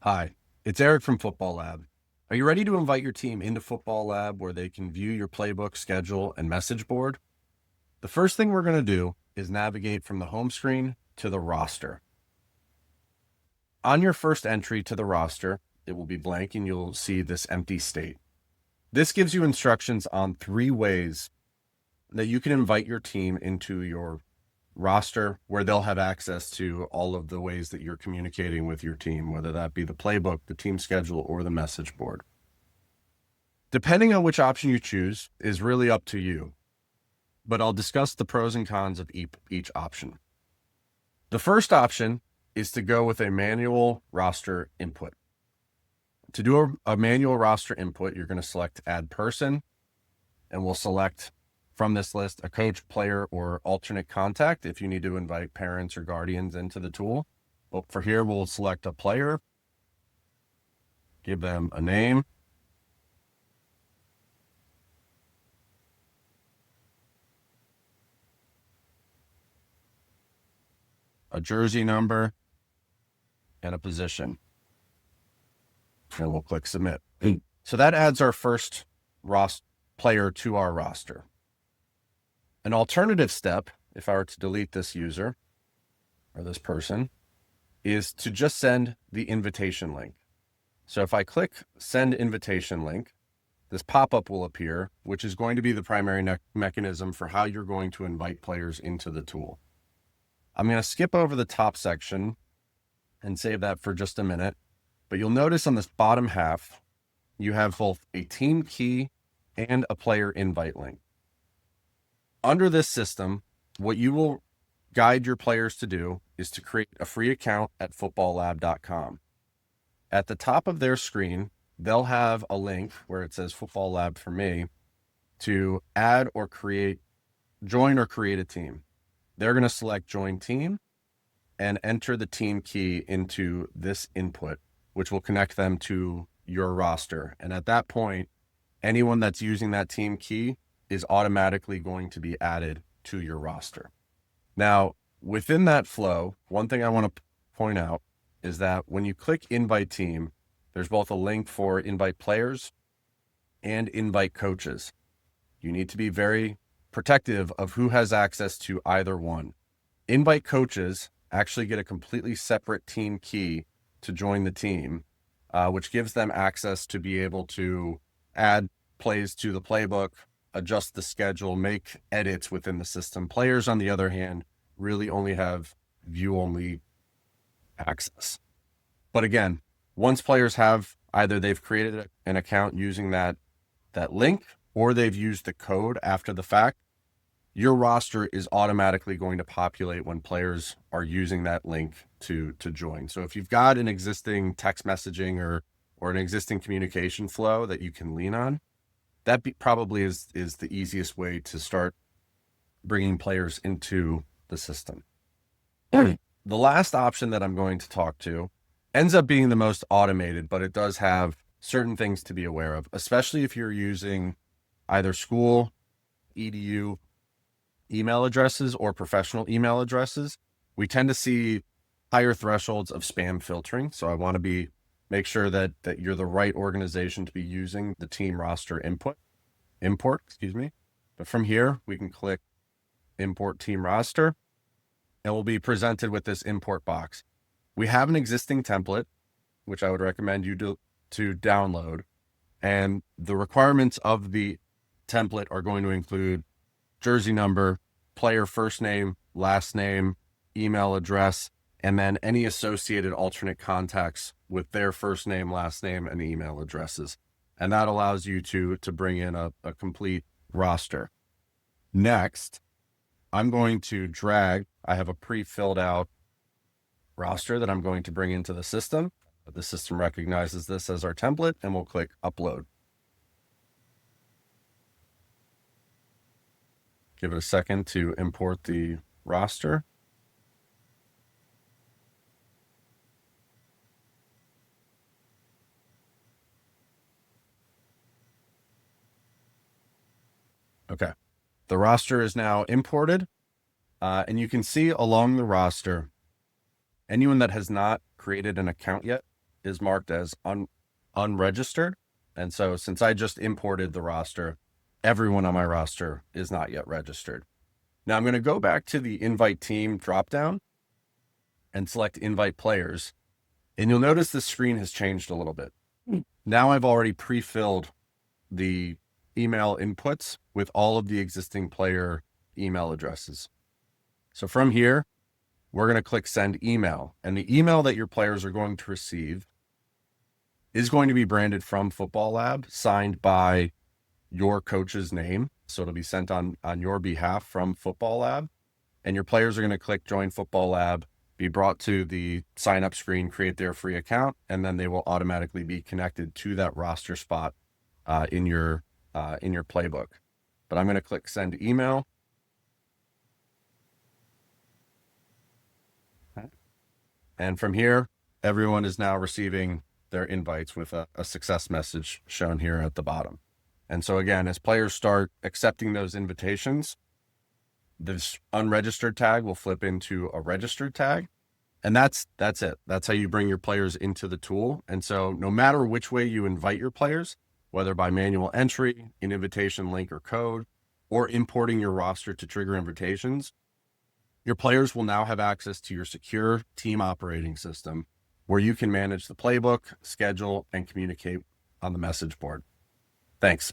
Hi, it's Eric from Football Lab. Are you ready to invite your team into Football Lab where they can view your playbook, schedule, and message board? The first thing we're going to do is navigate from the home screen to the roster. On your first entry to the roster, it will be blank and you'll see this empty state. This gives you instructions on 3 ways that you can invite your team into your roster where they'll have access to all of the ways that you're communicating with your team, whether that be the playbook, the team schedule, or the message board. Depending on which option you choose is really up to you, but I'll discuss the pros and cons of each option. The first option is to go with a manual roster input. To do a manual roster input, you're going to select Add Person, and we'll select from this list a coach, player, or alternate contact if you need to invite parents or guardians into the tool. But for here, we'll select a player, give them a name, a jersey number, and a position. And we'll click Submit. So that adds our first player to our roster. An alternative step, if I were to delete this user or this person, is to just send the invitation link. So if I click Send Invitation Link, this pop-up will appear, which is going to be the primary mechanism for how you're going to invite players into the tool. I'm going to skip over the top section and save that for just a minute, but you'll notice on this bottom half, you have both a team key and a player invite link. Under this system, what you will guide your players to do is to create a free account at footballlab.com. At the top of their screen, they'll have a link where it says Football Lab for me to add or join or create a team. They're going to select Join Team and enter the team key into this input, which will connect them to your roster. And at that point, anyone that's using that team key is automatically going to be added to your roster. Now, within that flow, one thing I want to point out is that when you click Invite Team, there's both a link for invite players and invite coaches. You need to be very protective of who has access to either one. Invite coaches actually get a completely separate team key to join the team, which gives them access to be able to add plays to the playbook, adjust the schedule, make edits within the system. Players, on the other hand, really only have view-only access. But again, once players have either they've created an account using that link or they've used the code after the fact, your roster is automatically going to populate when players are using that link to join. So if you've got an existing text messaging or an existing communication flow that you can lean on, that probably is the easiest way to start bringing players into the system. The last option that I'm going to talk to ends up being the most automated, but it does have certain things to be aware of, especially if you're using either school, EDU email addresses or professional email addresses. We tend to see higher thresholds of spam filtering. So I want to make sure that you're the right organization to be using the team roster import. But from here, we can click Import Team Roster, and we'll be presented with this import box. We have an existing template, which I would recommend you to download. And the requirements of the template are going to include jersey number, player first name, last name, email address, and then any associated alternate contacts with their first name, last name, and email addresses. And that allows you to bring in a complete roster. Next, I'm going to I have a pre-filled out roster that I'm going to bring into the system. The system recognizes this as our template, and we'll click Upload. Give it a second to import the roster. Okay. The roster is now imported, and you can see along the roster, anyone that has not created an account yet is marked as unregistered. And so since I just imported the roster, everyone on my roster is not yet registered. Now I'm going to go back to the invite team dropdown and select invite players. And you'll notice the screen has changed a little bit. Now I've already pre-filled the email inputs with all of the existing player email addresses. So from here, we're going to click send email, and the email that your players are going to receive is going to be branded from Football Lab, signed by your coach's name. So it'll be sent on your behalf from Football Lab, and your players are going to click join Football Lab, be brought to the sign up screen, create their free account, and then they will automatically be connected to that roster spot in your playbook. But I'm going to click send email. And from here, everyone is now receiving their invites with a success message shown here at the bottom. And so again, as players start accepting those invitations, this unregistered tag will flip into a registered tag. And that's it. That's how you bring your players into the tool. And so no matter which way you invite your players, whether by manual entry, an invitation link or code, or importing your roster to trigger invitations, your players will now have access to your secure team operating system where you can manage the playbook, schedule, and communicate on the message board. Thanks.